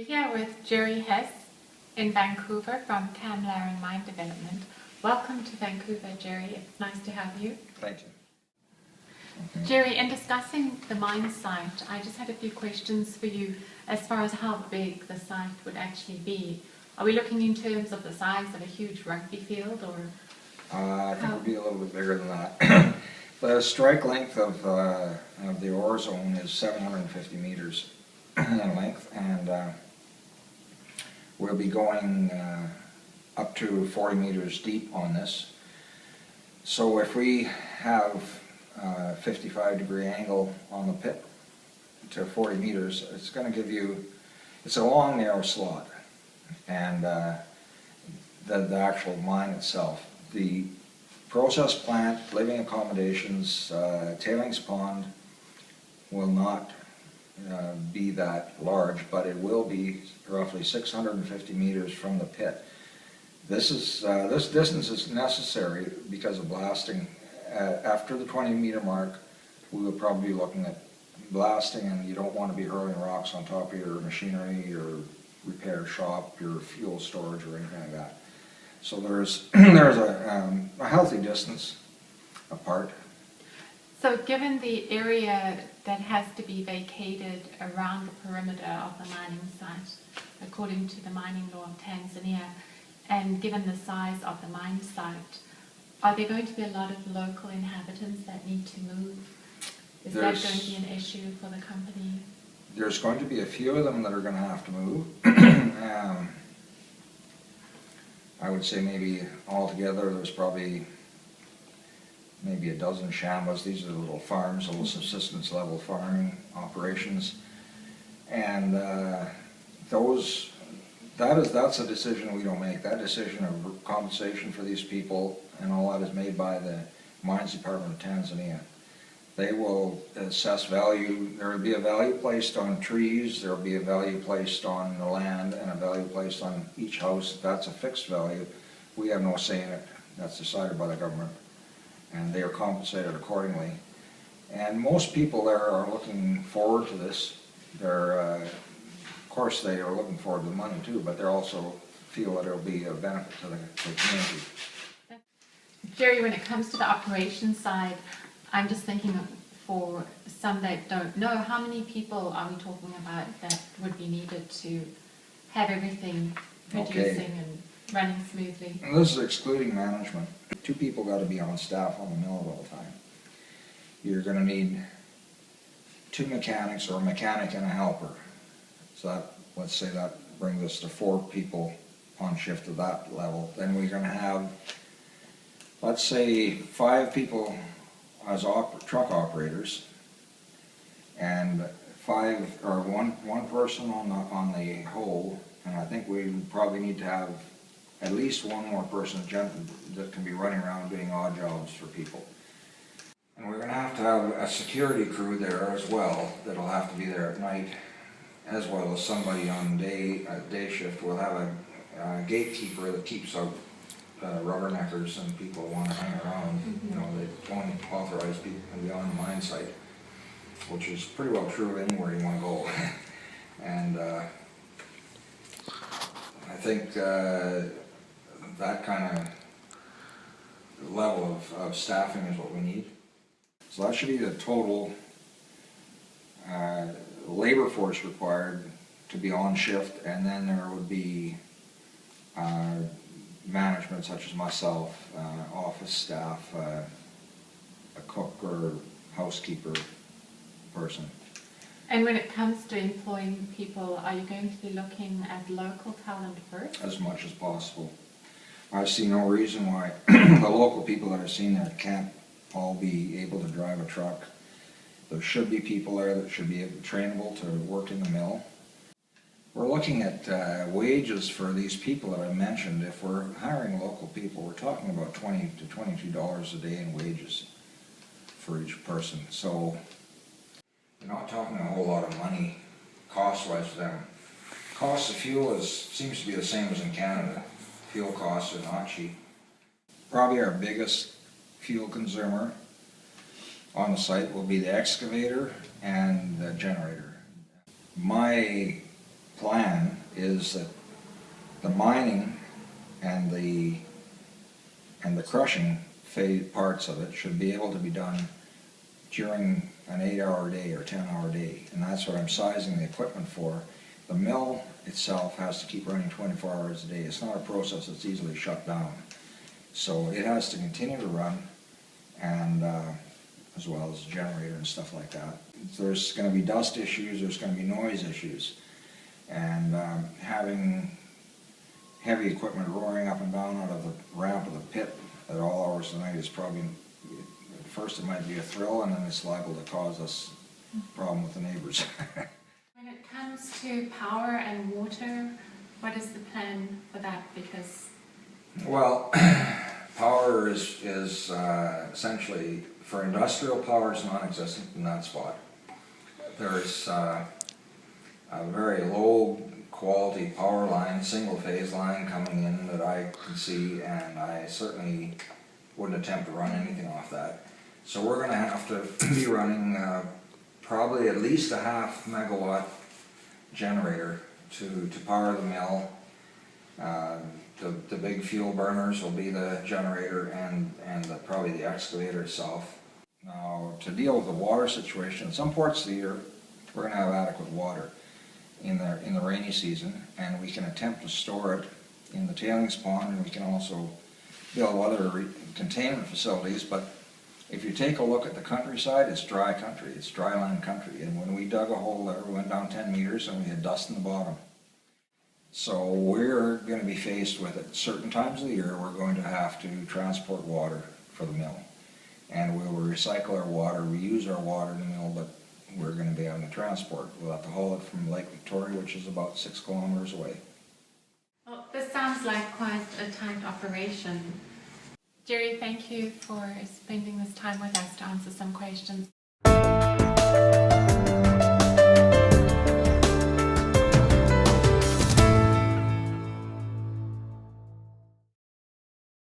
We're here with Gerry Hess in Vancouver from Camlaren Mine Development. Welcome to Vancouver, Gerry. It's nice to have you. Thank you. Gerry, in discussing the mine site, I just had a few questions for you as far as how big the site would actually be. Are we looking in terms of the size of a huge rugby field, or? I think it would be a little bit bigger than that. The strike length of the ore zone is 750 meters in length, and we'll be going up to 40 meters deep on this. So if we have a 55-degree angle on the pit to 40 meters, it's going to give you, it's a long narrow slot, and the actual mine itself, the process plant, living accommodations, tailings pond will not be that large, but it will be roughly 650 meters from the pit. This distance is necessary because of blasting. After the 20-meter mark, we will probably be looking at blasting, and you don't want to be hurling rocks on top of your machinery, your repair shop, your fuel storage, or anything like that. So there's a healthy distance apart. So given the area that has to be vacated around the perimeter of the mining site, according to the mining law of Tanzania, and given the size of the mine site, are there going to be a lot of local inhabitants that need to move? Is that going to be an issue for the company? There's going to be a few of them that are going to have to move. I would say maybe altogether there's probably maybe a dozen shambas. These are the little farms, little subsistence level farming operations, and that's a decision we don't make. That decision of compensation for these people and all that is made by the Mines Department of Tanzania. They will assess value. There will be a value placed on trees, there will be a value placed on the land, and a value placed on each house. That's a fixed value. We have no say in it. That's decided by the government, and they are compensated accordingly. And most people there are looking forward to this. They're, of course, they are looking forward to the money too, but they also feel that it will be a benefit to the community. Gerry, when it comes to the operation side, I'm just thinking for some that don't know, how many people are we talking about that would be needed to have everything producing and running smoothly? And this is excluding management. 2 people got to be on staff on the mill at all the time. You're going to need 2 mechanics, or a mechanic and a helper. So that, let's say that brings us to 4 people on shift at that level. Then we're going to have, let's say, 5 people as truck operators, and 1 person on the hole, and I think we probably need to have at least 1 more person that can be running around doing odd jobs for people. And we're going to have a security crew there as well that'll have to be there at night, as well as somebody on day shift. We'll have a gatekeeper that keeps out rubberneckers and people want to hang around. You know, they don't authorize people to be on the mine site, which is pretty well true of anywhere you want to go. And I think that kind of level of staffing is what we need. So that should be the total labor force required to be on shift, and then there would be management such as myself, office staff, a cook or housekeeper person. And when it comes to employing people, are you going to be looking at local talent first? As much as possible. I see no reason why the local people that I've seen there can't all be able to drive a truck. There should be people there that should be trainable to work in the mill. We're looking at wages for these people that I mentioned. If we're hiring local people, we're talking about $20 to $22 a day in wages for each person. So you're not talking a whole lot of money cost-wise for them. Cost of fuel seems to be the same as in Canada. Fuel costs are not cheap. Probably our biggest fuel consumer on the site will be the excavator and the generator. My plan is that the mining and the crushing parts of it should be able to be done during an 8-hour day or 10-hour day, and that's what I'm sizing the equipment for. The mill itself has to keep running 24 hours a day. It's not a process that's easily shut down. So it has to continue to run, and as well as the generator and stuff like that. There's going to be dust issues, there's going to be noise issues, and having heavy equipment roaring up and down out of the ramp of the pit at all hours of the night is probably, at first it might be a thrill, and then it's liable to cause us a problem with the neighbors. When it comes to power and water, what is the plan for that? Because well, power is essentially, for industrial power, it's non-existent in that spot. There's a very low quality power line, single phase line coming in that I can see, and I certainly wouldn't attempt to run anything off that. So we're going to have to be running probably at least a 0.5 megawatt generator to power the mill. The big fuel burners will be the generator and probably the excavator itself. Now, to deal with the water situation, in some parts of the year we're going to have adequate water in the rainy season, and we can attempt to store it in the tailings pond, and we can also build other containment facilities. But if you take a look at the countryside, it's dry country, it's dryland country, and when we dug a hole there, we went down 10 meters and we had dust in the bottom. So we're going to be faced with, at certain times of the year, we're going to have to transport water for the mill. And we will recycle our water, reuse our water in the mill, but we're going to be having to transport. We'll have to haul it from Lake Victoria, which is about 6 kilometers away. well, this sounds like quite a tight operation. Gerry, thank you for spending this time with us to answer some questions.